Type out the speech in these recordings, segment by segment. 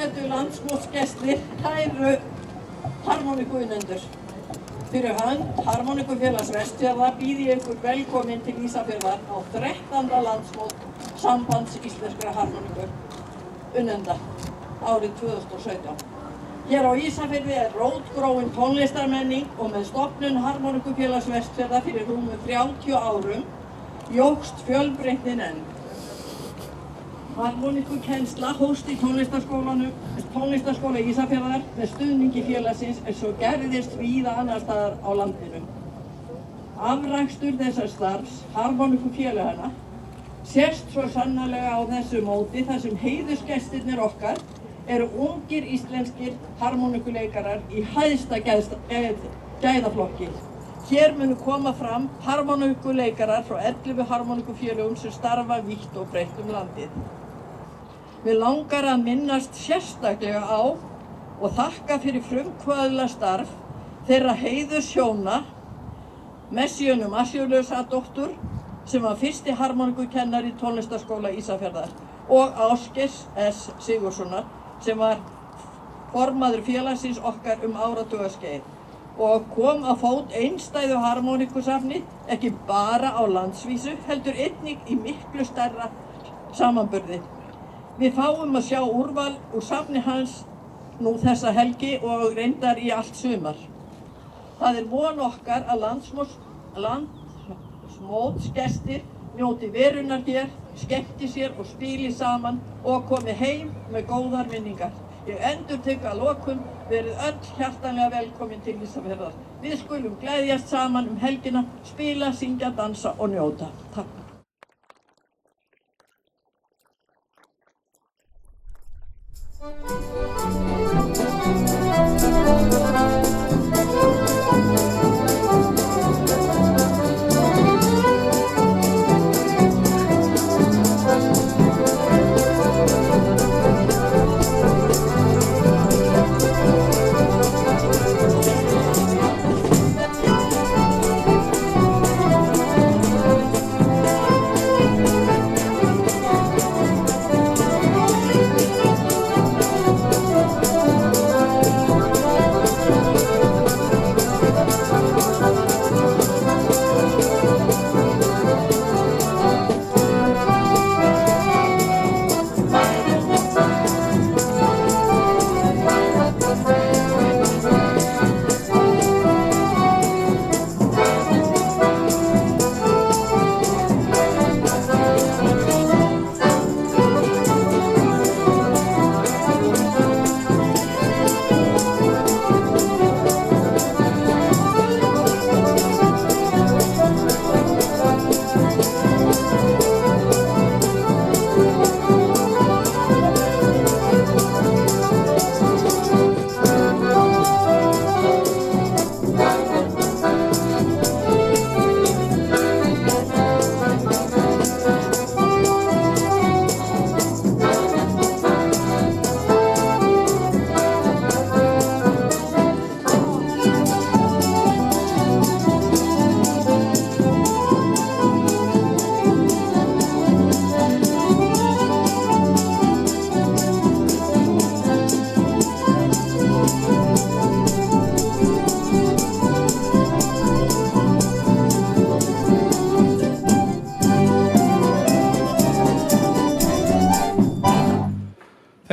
Ágætu landsmótsgestir, kæru harmoníkuunnendur. Fyrir hönd Harmoníkufélags Vestfjarða býð ég ykkur velkomin til Ísafjarðar á 13. landsmót Sambands íslenskra harmoníkuunnenda árið 2017. Hér á Ísafirði rótgróin tónlistarmenning og með stofnun Harmoníkufélags Vestfjarða fyrir rúmum 30 árum jókst fjölbreytnin enn. Harmoníkukennsla hófst í tónlistarskóla Ísafjarðar með stuðningi félagsins en svo gerðist víða annars staðar á landinu. Afrakstur þessa starfs harmoníkufélaganna sést svo sannarlega á þessu móti þar sem heiðursgestirnir okkar eru ungir íslenskir harmoníkuleikarar í hæsta gæðaflokki. Hér munu koma fram harmoníkuleikarar frá 11 harmoníkufélögum sem starfa vítt og breitt landið. Mig langar að minnast sérstaklega á og þakka fyrir frumkvöðla starf þeirra heiðurshjóna Messíönu Marsíusadóttur sem var fyrsti harmoníkukennari í tónlistarskóla Ísafjarðar og Ásgeirs S. Sigurðssonar sem var formaður félagsins okkar áratugaskeið og kom á fót einstæðu harmoníkusafni ekki bara á landsvísu heldur einnig í miklu stærra samanburði. Við fáum að sjá úrval úr safni hans nú þessa helgi og reyndar í allt sumar. Það von okkar að landsmótsgestir njóti verunnar hér, skemmti sér og spili saman og komi heim með góðar minningar. Ég endurtek að lokum, verið öll hjartanlega velkomin til Ísafjarðar. Við skulum gleðjast saman helgina, spila, syngja, dansa og njóta. Takk.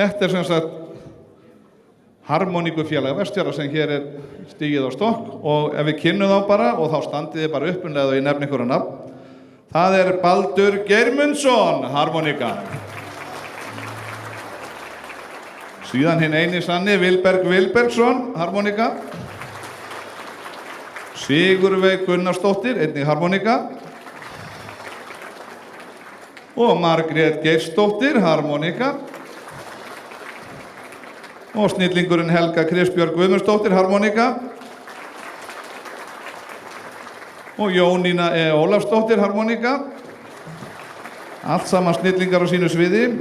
Þetta sem sagt Harmoníkufélag Vestfjarða sem hér stigið á stokk og ef við kynnum þá bara og þá standið þið bara upp og ég nefni ykkur að nafn. Það Baldur Geirmundsson, harmoníka. Síðan hinn eini sanni Vilberg Vilbergsson, harmoníka. Sigurveig Gunnarsdóttir, einnig harmoníka. Og Margrét Geirsdóttir, harmoníka. Og snillingurinn Helga Kristbjörg Guðmundsdóttir, harmoníka. Og Jónína Ólafsdóttir, harmoníka. Allt saman snillingar á sínu sviði.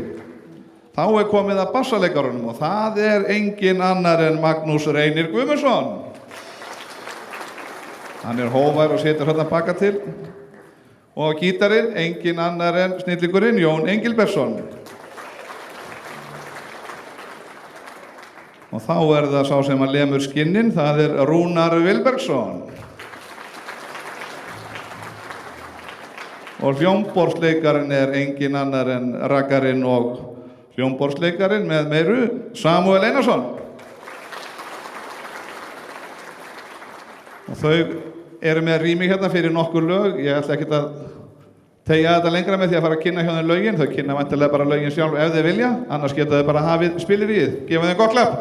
Þá komið að bassaleikaranum og það engin annar en Magnús Reynir Guðmundsson. Hann hógvær og situr hérna baka til. Og gítarinn engin annar en snillingurinn Jón Engilbertsson. Og þá það sá sem að lemur skinnin, það Rúnar Vilbergsson. Og hljómborðsleikarinn engin annar en rakkarinn og hljómborðsleikarinn með meiru, Samúel Einarsson. Og þau með rými hérna fyrir nokkur lög. Ég ætla ekkert að tegja þetta lengra með því að fara að kynna hjá þeim lögin. Þau kynna væntanlega bara lögin sjálf ef þeir vilja, annars geta þau bara hafið spilleríið. Gefum þeim gott klapp.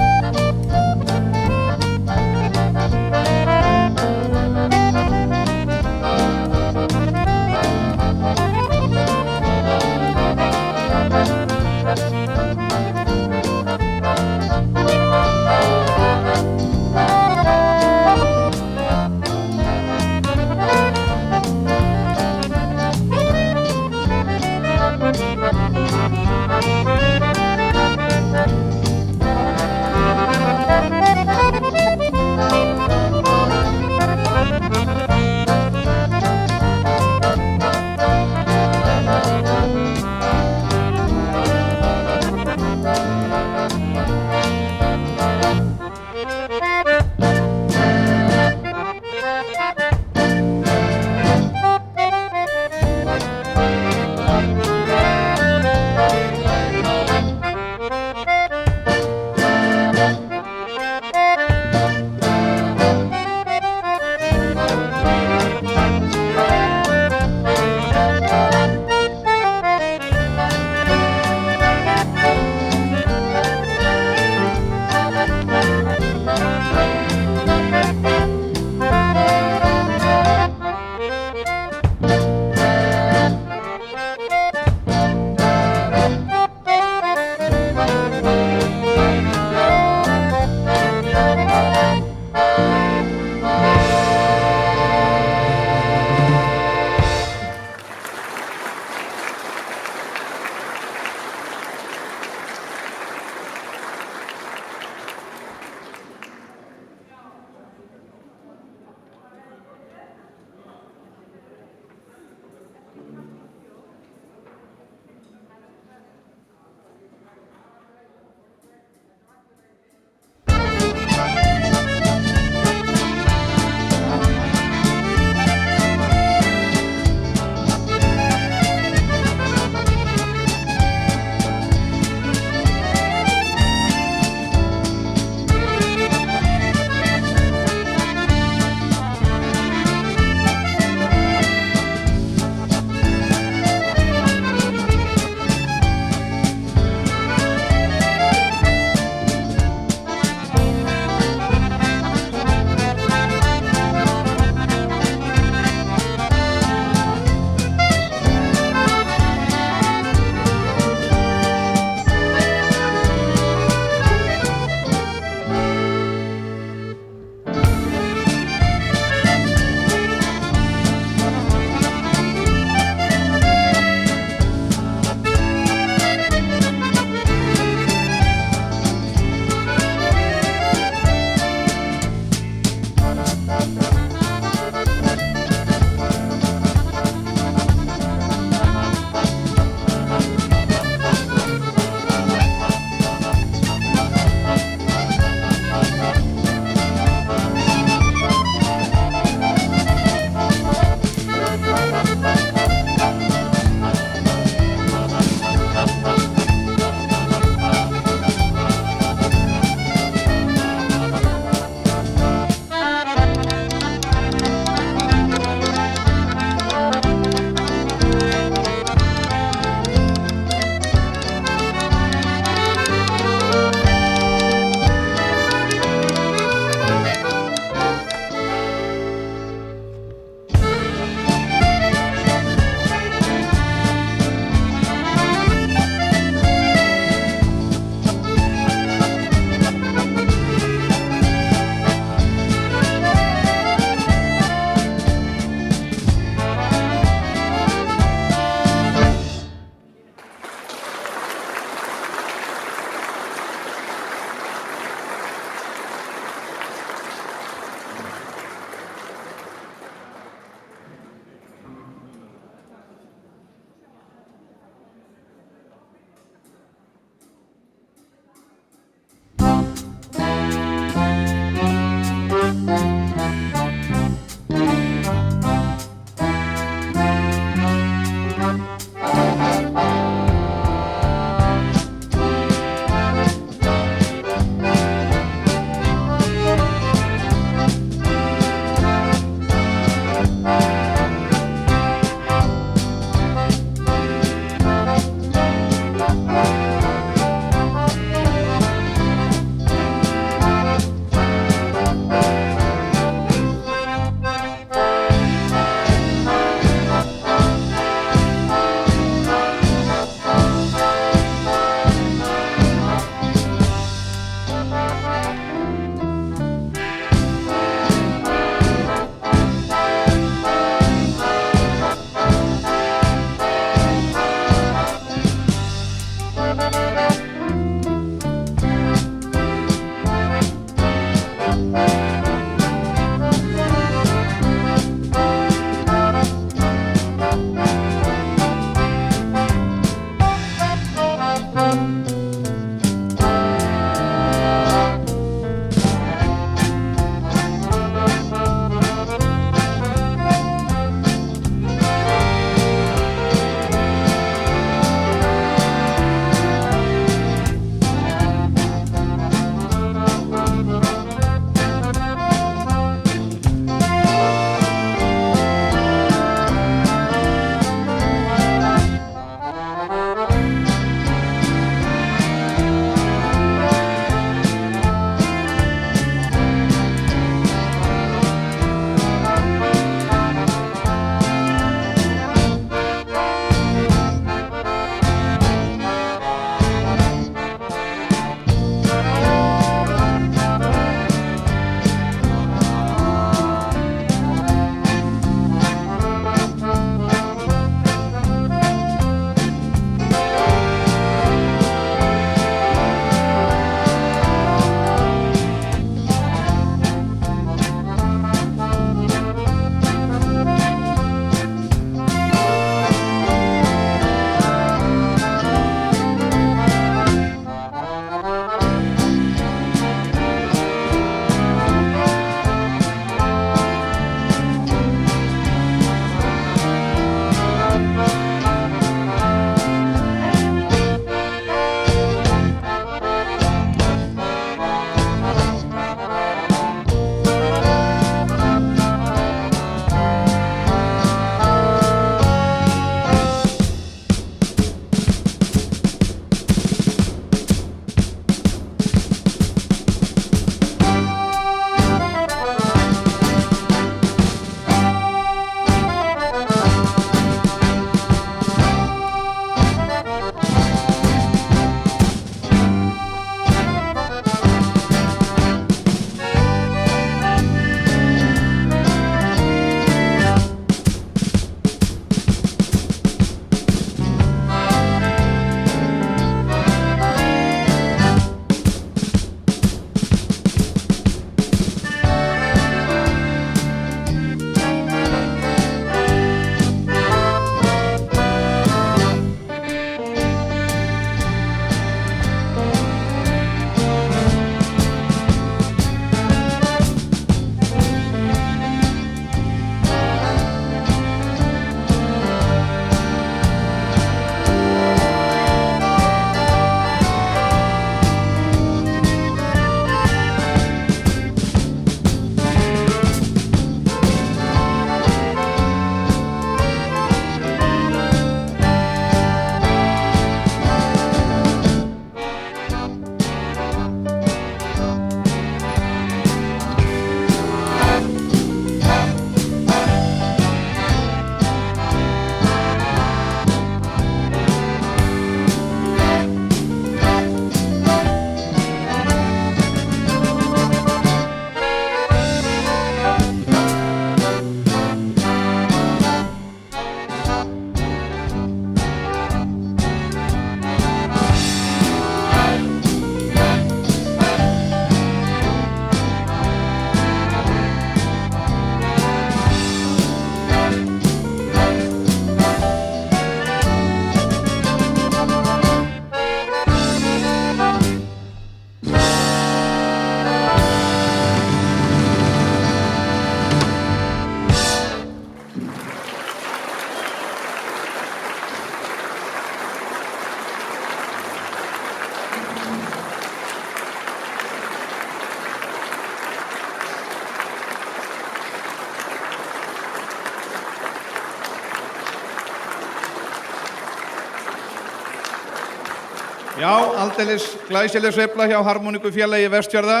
Já, aldeilis glæsileg sveifla hjá Harmoníkufélagi Vestfjarða.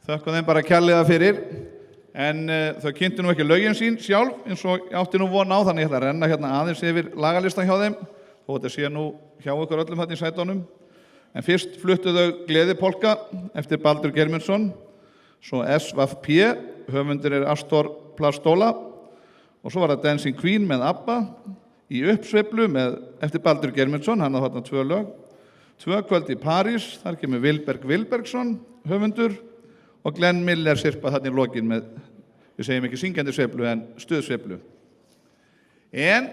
Þökkum þeim bara kærlega fyrir. En þau kynntu nú ekki lögin sín sjálf, eins og ég átti nú von á, þannig ég ætla að renna hérna aðeins yfir lagalistan hjá þeim. Þó þetta sé nú hjá ykkur öllum þarna í sætunum. En fyrst fluttu þau Gleðipolka eftir Baldur Geirmundsson, svo SVP, höfundur Astor Piazzolla, og svo var það Dancing Queen með ABBA, í uppsveiflu eftir Baldur Geirmundsson, hann á þarna 2 lög. 2 kvöld í París, þar kemur Vilberg Vilbergsson, höfundur, og Glenn Miller sirpa þarna í lokin með, við segjum ekki syngjandi sveiflu en stuðsveiflu. En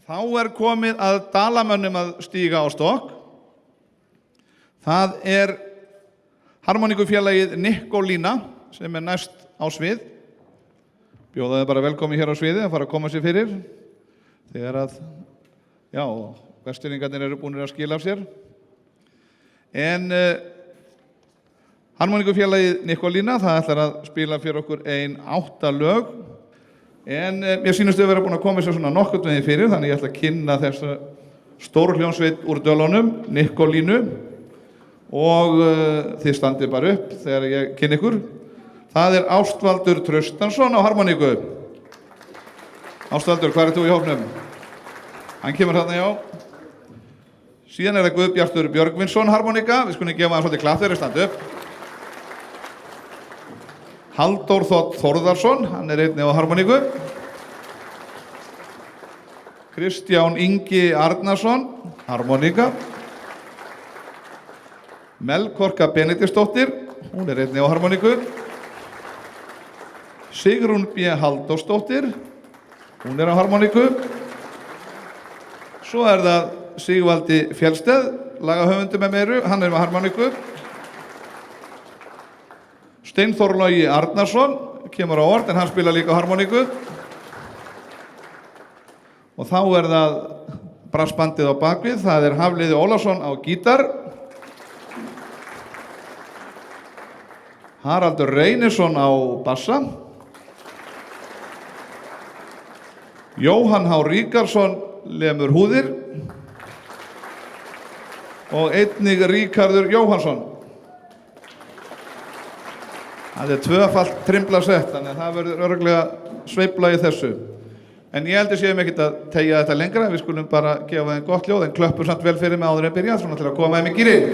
þá komið að Dalamönnum að stíga á stokk. Það Harmoníkufélagið Nikolína sem næst á svið. Bjóðaði bara velkomin hér á sviði að fara að koma sér fyrir þegar að, já, Vestfirðingarnir eru búinir að skila af sér. En Harmoníkufélagið Nikolína, það ætlar að spila fyrir okkur 8 lög. En mér sýnist þau vera búin að koma sér svona nokkurn veginn fyrir, þannig ég ætla að kynna þessa stórhljómsveit úr Dölunum, Nikolínu, og þið standið bara upp þegar ég kynni ykkur. Það Ástvaldur Traustansson á harmoníku. Ástvaldur, hvar þú í hópnum? Hann kemur þarna, já. Síðan það Guðbjartur Björgvinsson harmoníka. Við skulum gefa hann svolítið klapp þegar standa upp. Halldór Þótt Þórðarsson, hann einnig á harmoníku. Kristján Ingi Arnarsson, harmoníka. Melkorka Benediktsdóttir, hún einnig á harmoníku. Sigrún B. Halldórsdóttir, hún á harmoníku. Svo það Sigvaldi Fjellsteð, lagahöfundur með meiru, hann á harmoníku. Steinþór Logi Arnarsson, kemur á orð en hann spila líka á harmoníku. Og þá það brassbandið á bakvið, það Hafliði Ólafsson á gítar. Haraldur Reynisson á bassa. Jóhann H. Ríkarsson lemur húðir. Og einnig Ríkarður Jóhannsson. Það 2-falt trimblasett, þannig að það verður örugglega sveifla í þessu. En ég heldur séum ekkert að teygja þetta lengra, við skulum bara gefa þeim gott ljóð, en klöppum samt vel fyrir mig áður en byrja, svona til að koma þeim í gírinn.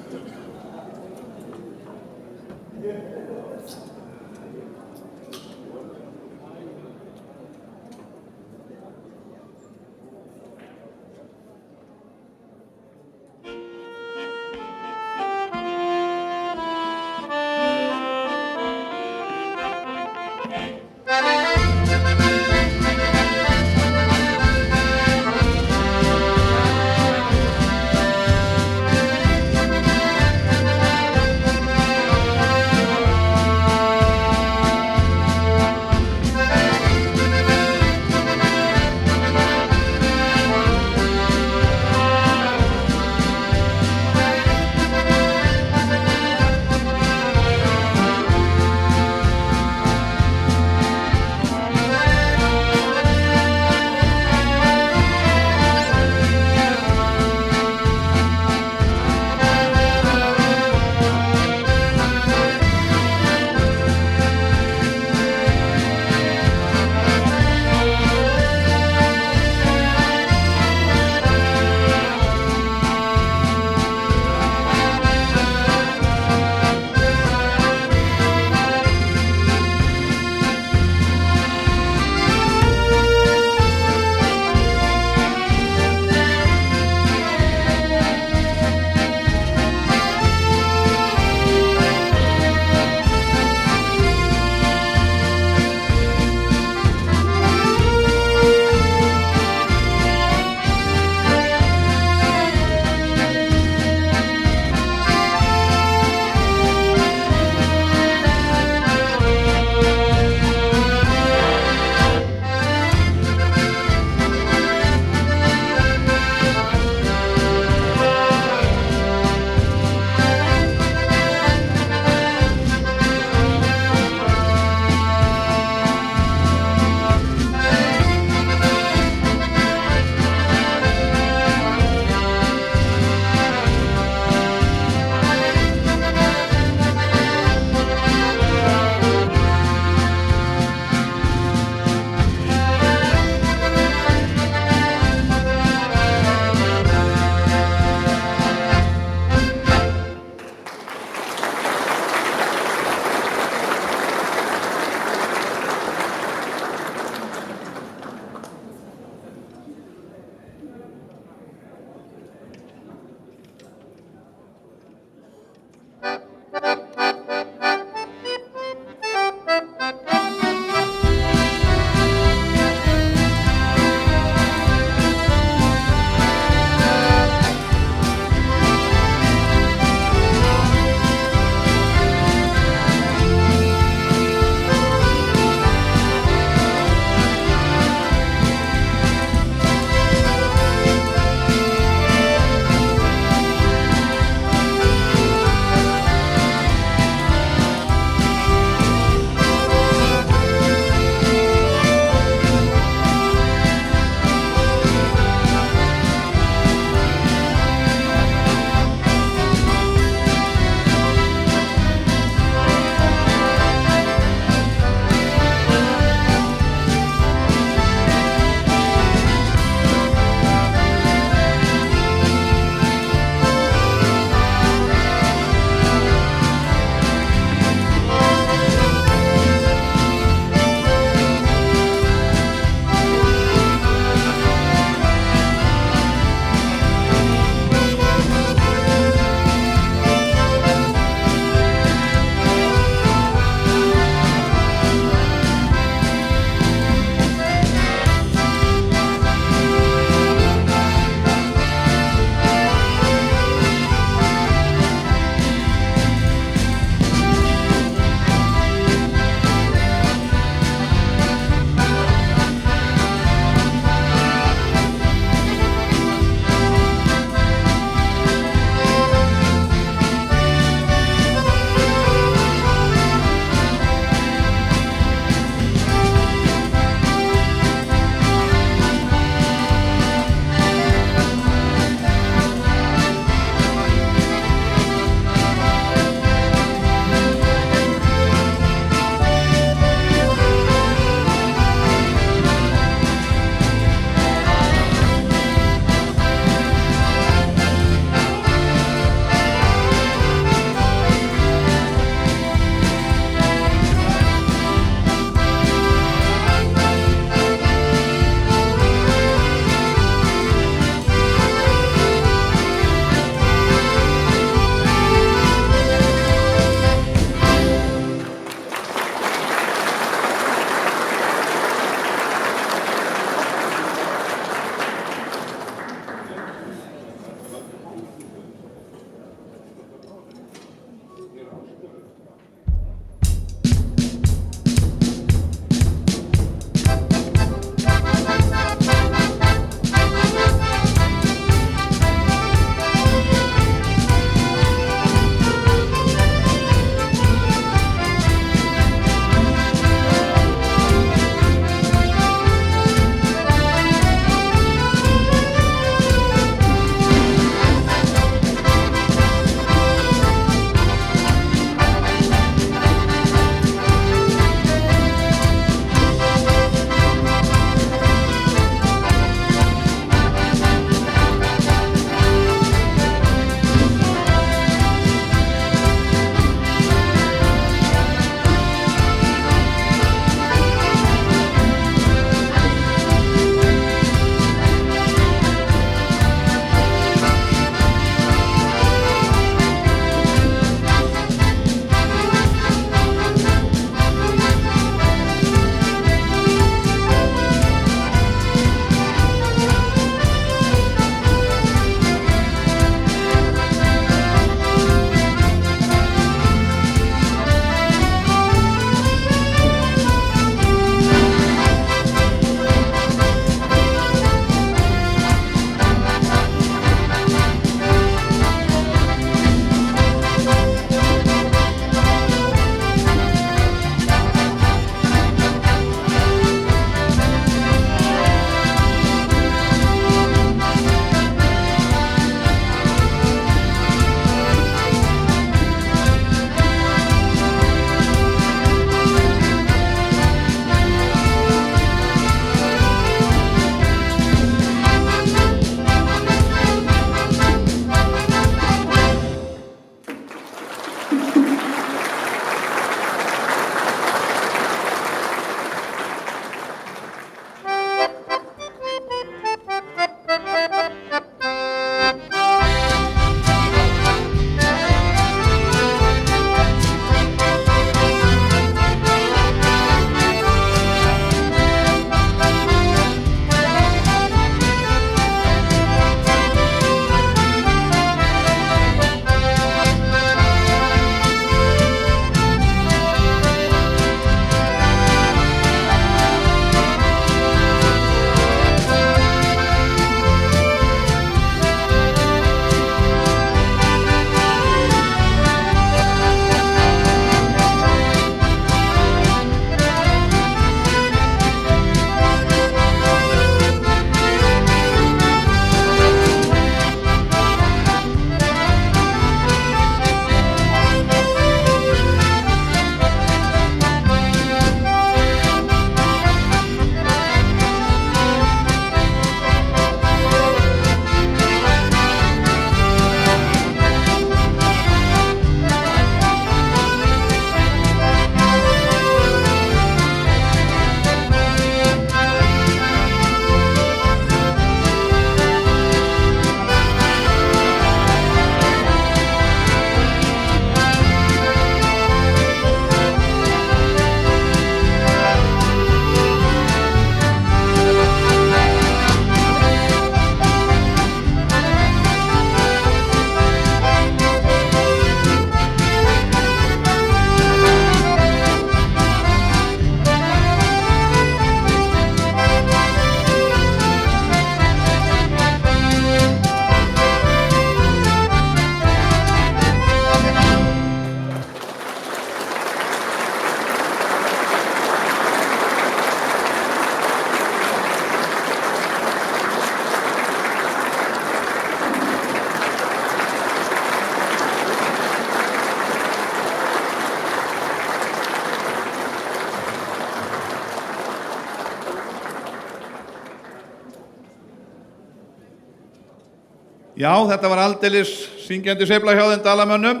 Já, þetta var aldeilis syngjandi sveifla hjá þeim Dalamönnum,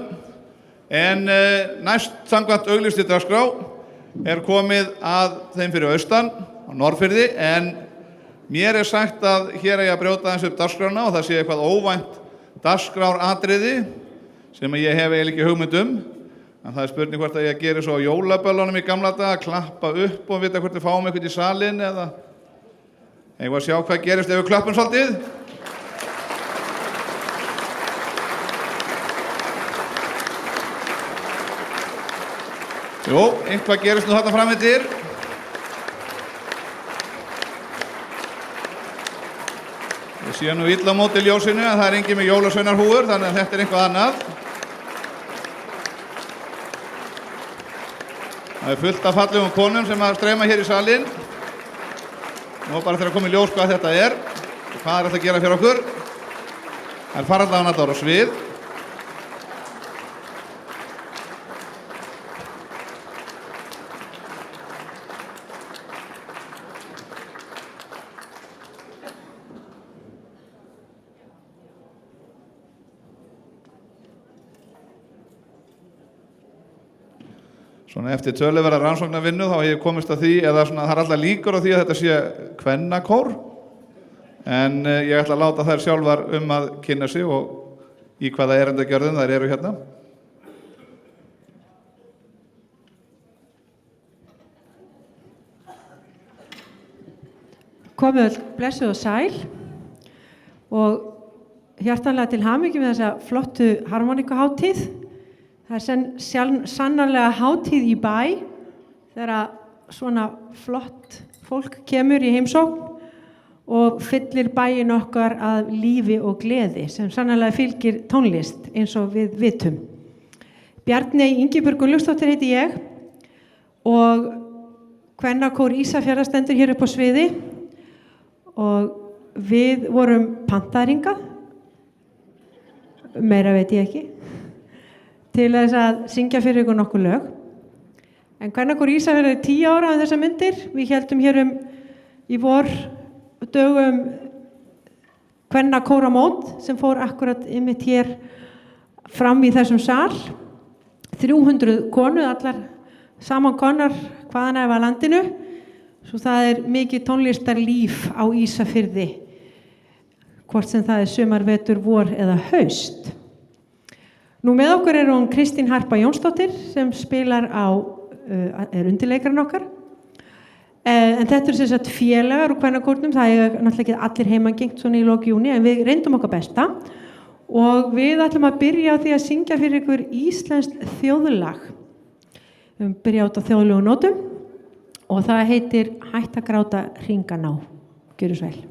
en næst samkvæmt auglýstri dagskrá komið að þeim fyrir austan á Norðfirði, en mér sagt að hér eigi að brjóta aðeins upp dagskrána og það sé eitthvað óvænt dagskráratriði sem ég hef eiginlega ekki hugmynd en það spurning hvort að ég geri svo á jólaböllunum í gamla daga, klappa upp og vita hvort við fáum eitthvað í salinn eða eigum að sjá hvað gerist ef við klappum svolítið. Jú, eitthvað gerist nú þarna frameftir. Ég sé nú illa á móti ljósinu að það enginn með jólasveinarhúfur, þannig að þetta eitthvað annað. Það fullt af fallegum konum sem að streyma hér í salinn. Nú bara þegar komið ljós hvað þetta og hvað þetta að gera fyrir okkur. Það fara allavega allar á svið. Svona eftir töluverða rannsóknarvinnu þá hef ég komist að því, eða svona það alltaf líkur á því að þetta sé kvennakór, en ég ætla að láta þær sjálfar að kynna sig og í hvaða erindagjörðum þær eru hérna. Komið öll blessuð og sæl og hjartanlega til hamingju með þessa flottu harmoníkuhátíð. Það sannarlega hátíð í bæ þegar svona flott fólk kemur í heimsókn og fyllir bæinn okkar að lífi og gleði sem sannarlega fylgir tónlist eins og við vitum. Bjarney Ingibjörg Gunnlaugsdóttir heiti ég og kvennakór Ísafjarðar stendur hér upp á sviði og við vorum pantaðringa, meira veit ég ekki, til þess að syngja fyrir ykkur nokkur lög. En kvennakór Ísafjarðar 10 ára þessar myndir. Við héldum hér í vor dögum kvennakóramót sem fór akkurat einmitt hér fram í þessum sal. 300 konur, allar samankomnar hvaðan af landinu. Svo það mikið tónlistarlíf á Ísafirði, hvort sem það sumar, vetur, vor eða haust. Nú með okkur hún Kristín Harpa Jónsdóttir sem spilar undirleikarinn okkar. En þetta sem sagt félagar úr kvennakórnum, það náttúrulega ekki allir heimangengt svona í lok júní, en við reyndum okkar besta og við ætlum að byrja á því að syngja fyrir ykkur íslenskt þjóðlag. Við byrja á þjóðlegum nótum og það heitir Hætt að gráta hringa ná. Gjörðu svo vel.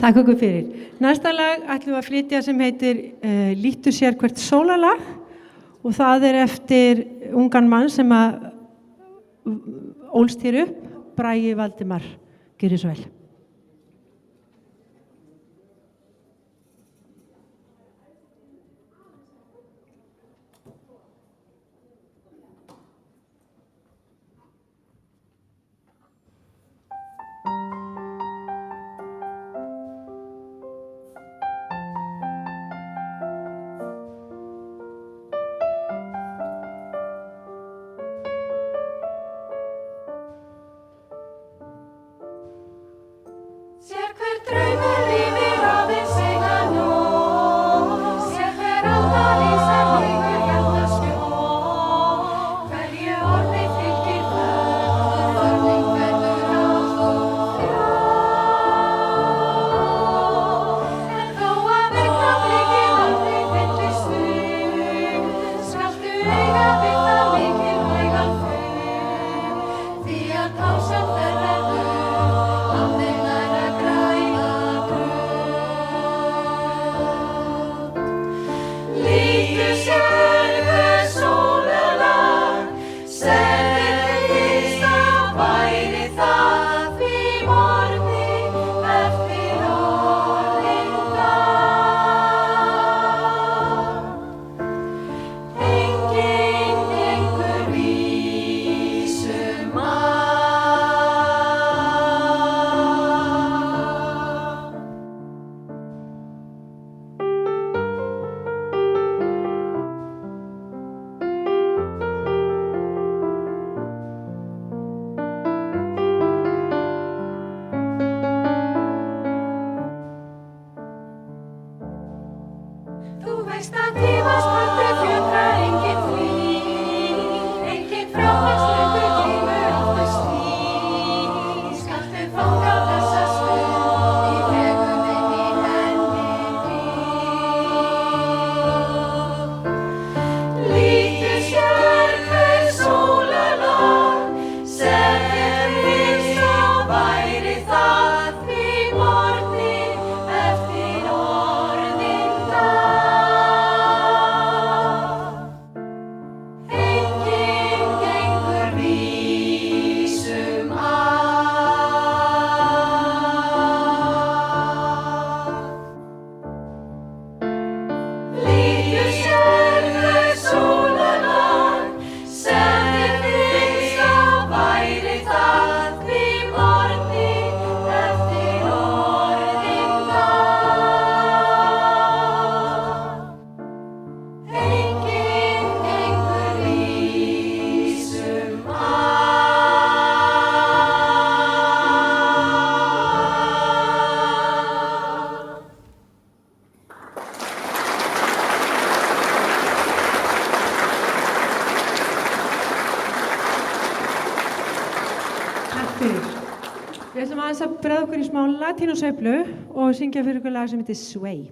Takk ykkur fyrir. Næsta lag ætlum við að flytja sem heitir Líttu sér hvert sólarlag og það eftir ungan mann sem ólst hér upp, Bragi Valdimar. Gjörið svo vel. Við ætlum aðeins að bregða okkur í smá latínusveiflu og syngja fyrir ykkur lag sem heitir Sway.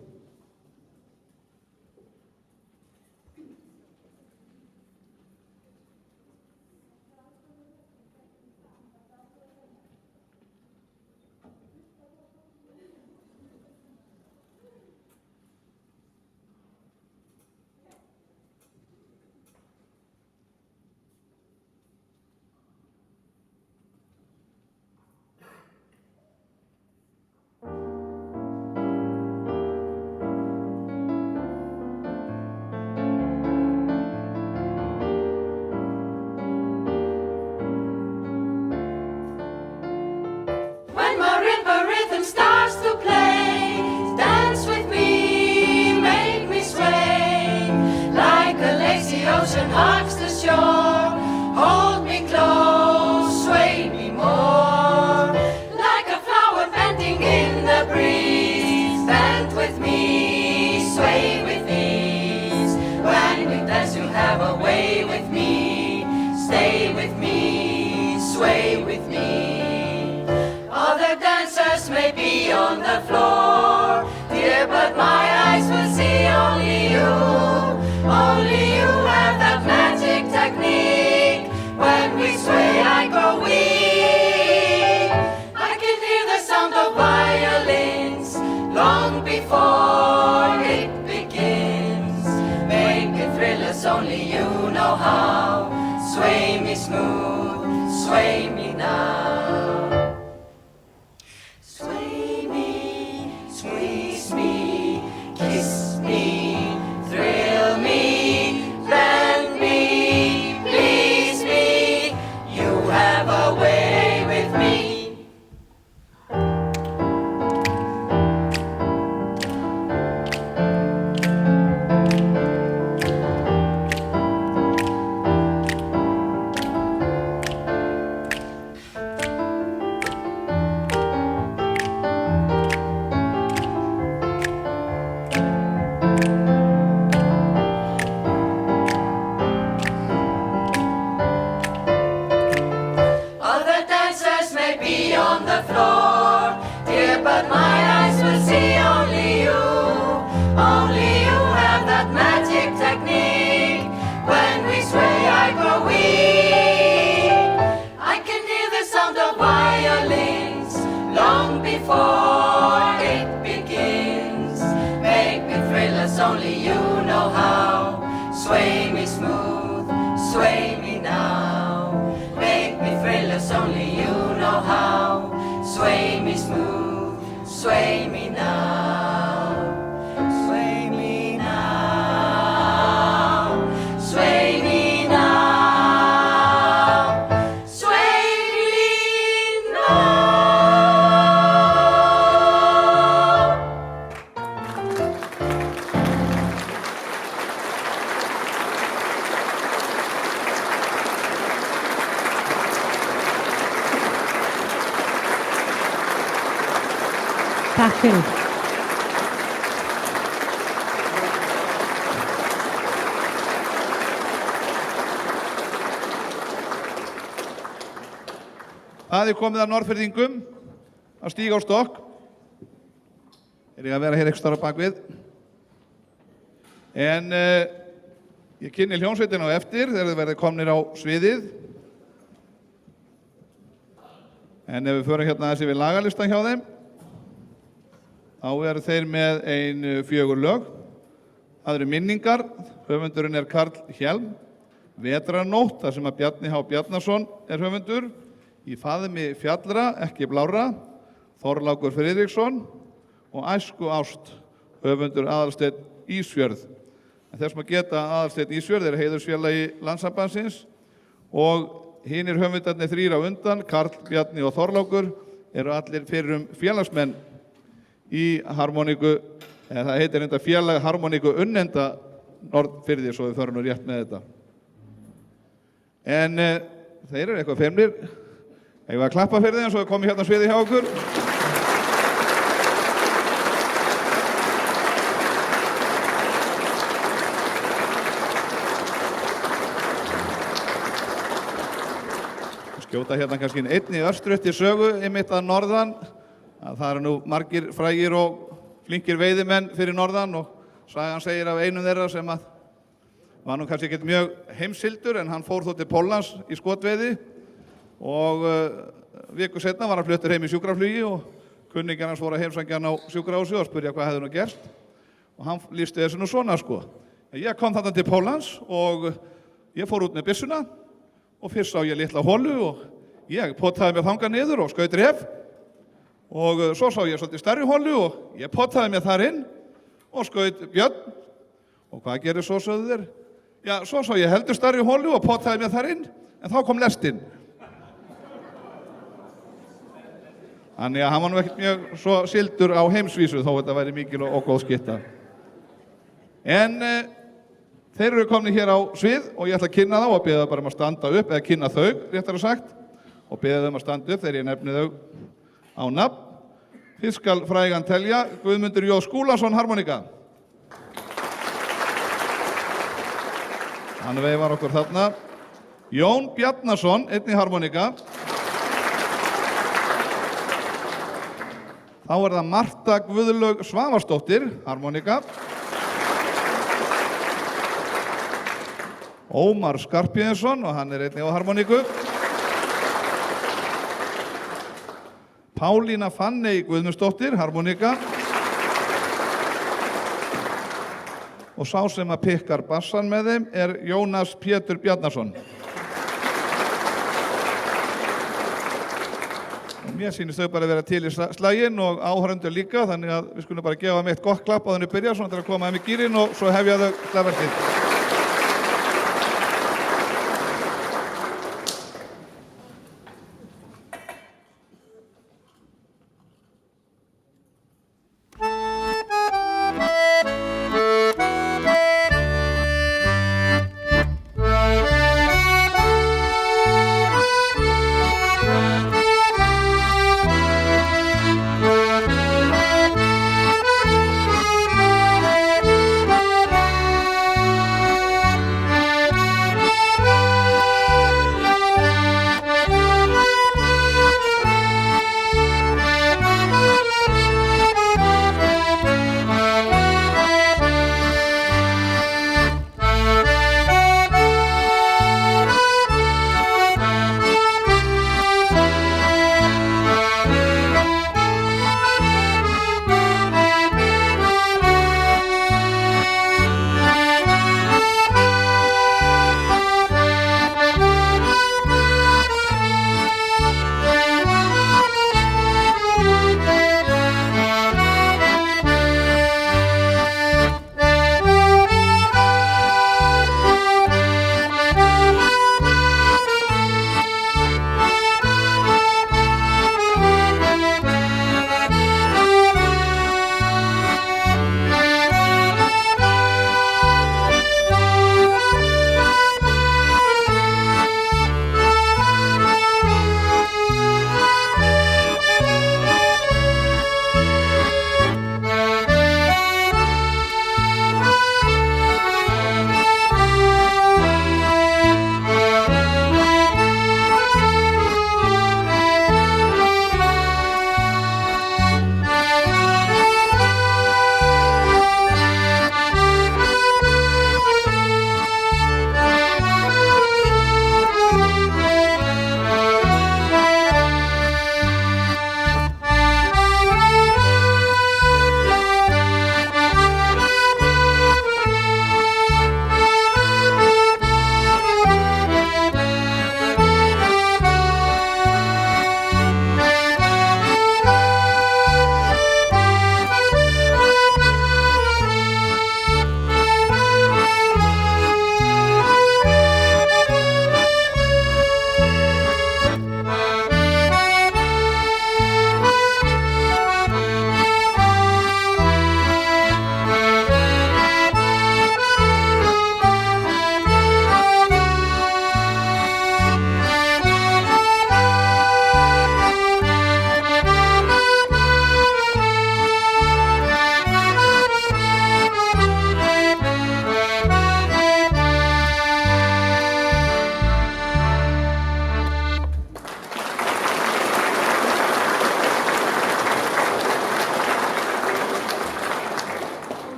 Starts to play, dance with me, make me sway, like a lazy ocean hugs the shore, hold me close, sway me more, like a flower bending in the breeze, bend with me, sway with ease, when we dance you have a way with me, stay with me, sway with me. Other dancers may be on the floor, dear, but my eyes will see only you. Only you have that magic technique. When we sway, I go weak. I can hear the sound of violins long before it begins. Make it thrill us, only you know how. Sway me smooth, sway me now. Kiss me, thrill me, bend me, please me, you have a way with me. On the floor, dear, but my eyes will see only you. Only you have that magic technique. When we sway, I grow weak. I can hear the only you know how. Sway me smooth, sway me now, sway me now, sway me now, sway me now. Takk fyrir. Það er komið að Norðfirðingum að stíga á stokk. Er ég að vera hér ekki starf bakvið. En ég kynni hljómsveitina á eftir þegar þið verðið komnir á sviðið. En ef við förum hérna aðeins yfir lagalistan hjá þeim, þá eru þeir með 4 lög. Það eru minningar, höfundurinn er Karl Hjelm. Vetrarnótt, þar sem að Bjarni H. Bjarnason er höfundur. Í faðmi fjallra, ekki blárra, Þorlákur Friðriksson og Æsku ást, höfundur Aðalsteinn Ísfjörð. En þess að geta Aðalsteinn Ísfjörð er heiðursfélagi Landssambandsins og hinir höfundarnir 3 á undan, Karl, Bjarni og Þorlákur, eru allir fyrrum félagsmenn í harmoníku, það heitir enda félag harmoníku unnenda Norðfirði, svo við förum nú rétt með þetta. En þeir eru eitthvað feimnir. Ég var að klappa fyrir þeim, svo við komum hérna á sviði hjá okkur. Skjóta hérna kannski einni örstuðt í sögu einmitt að norðan. Það eru nú margir frægir og flinkir veiðimenn fyrir norðan og sagan segir af einum þeirra sem að var nú kannski ekkert mjög heimsildur en hann fór þó til Póllands í skotveiði og viku setna var hann fluttur heim í sjúkraflugi og kunningjar hans voru að heimsækja hann á sjúkrahúsi og spurja hvað hefði nú gerst og hann lýsti þessu nú svona sko. Ég kom þarna til Póllands og ég fór út með byssuna og fyrst sá ég litla holu og ég potaði mig þangað niður og skaut ref og svo sá ég svolítið stærri holu og ég potaði mig þar inn og skaut björn og hvað gerir svo sögðu þeir? Já, svo sá ég heldur stærri holu og potaði mig þar inn en þá kom lestin. Þannig að hann var nú ekkert mjög svo sildur á heimsvísu þó þetta væri mikil og góð skytta. En þeir eru komnir hér á svið og ég ætla að kynna þá og biðja bara að standa upp, eða kynna þau, réttar að sagt, og biðja þeim að standa upp þegar ég nefni þau á nafn. Fyrst skal frægan telja Guðmundur J. Skúlason harmoníka. Hann veifar okkur þarna. Jón Bjarnason, einnig harmoníka. Þá er það Marta Guðlaug Svavarsdóttir, harmoníka. Ómar Skarphéðinsson og hann er einnig á harmoníku. Pálína Fanney Guðmundsdóttir, harmoníka. Og sá sem að pikkar bassan með þeim er Jónas Pétur Bjarnason. Mér sýnist þau bara að vera til í slaginn og áhorfendur líka, þannig að við skulum bara gefa þeim eitt gott klapp á þannig byrja, svona til að koma þeim í gírinn og svo hefja þau slagverkið.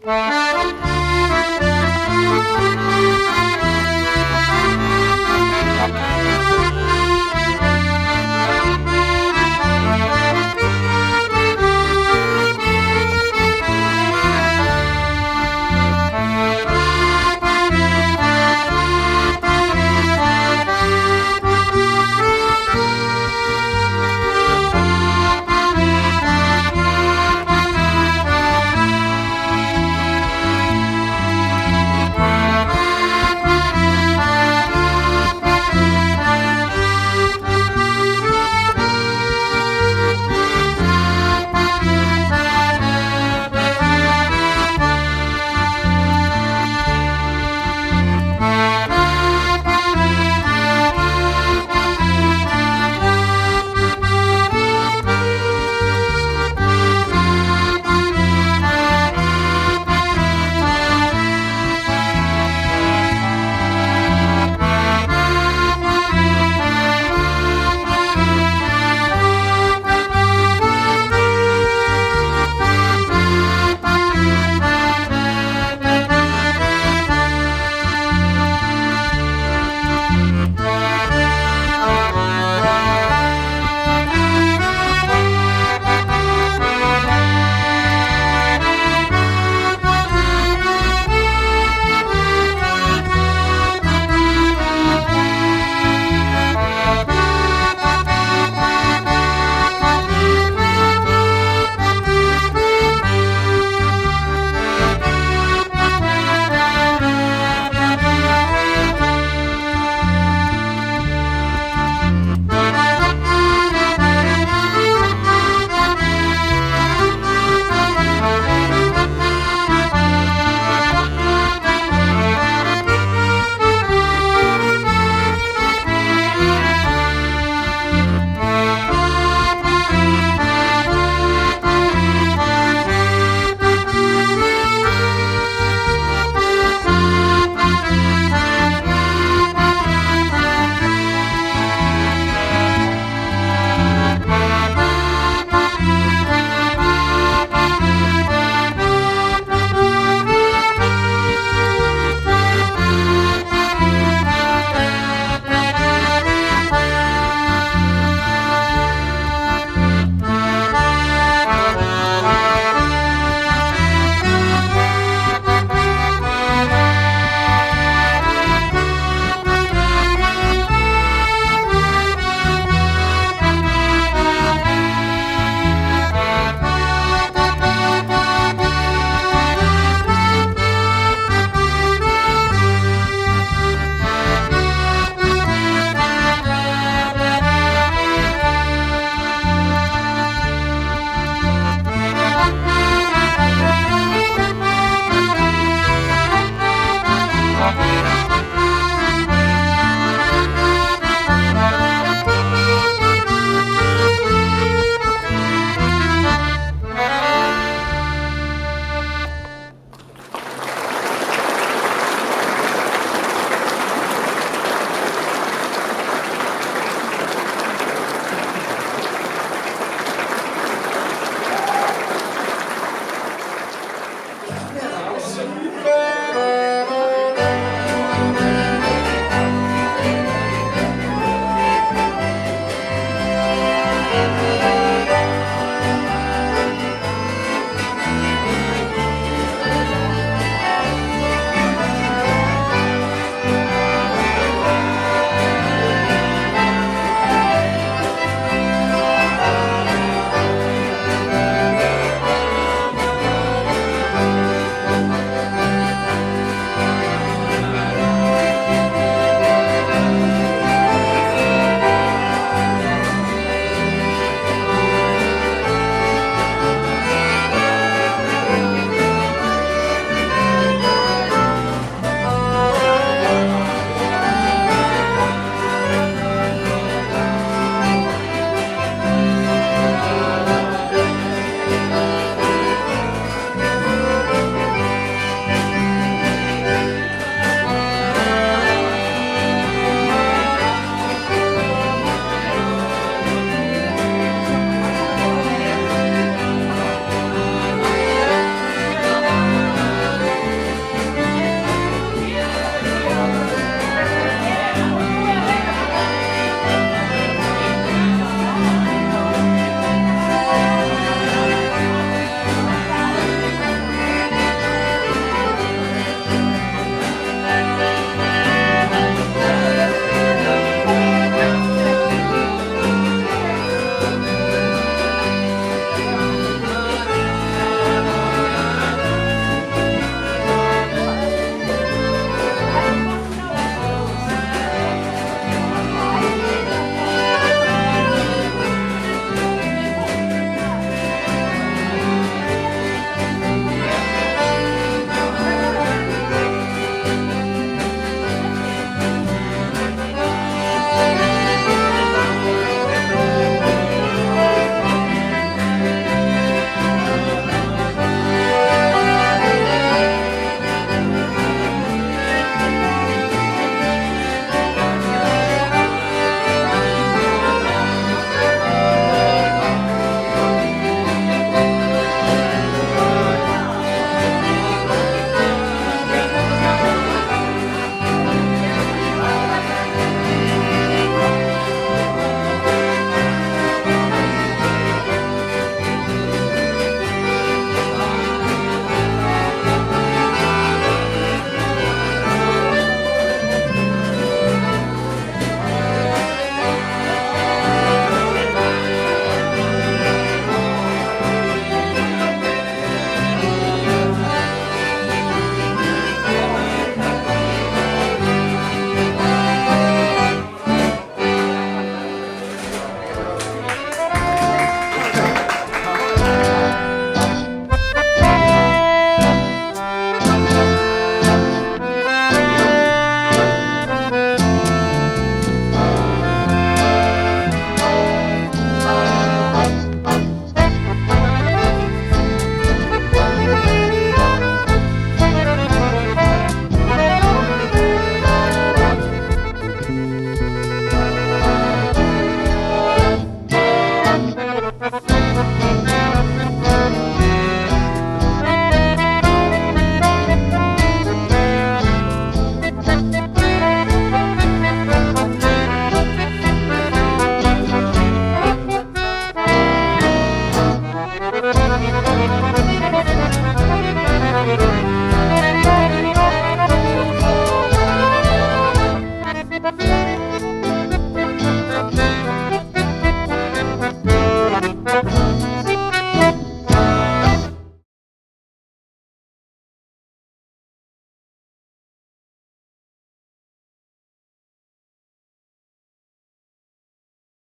Thank you.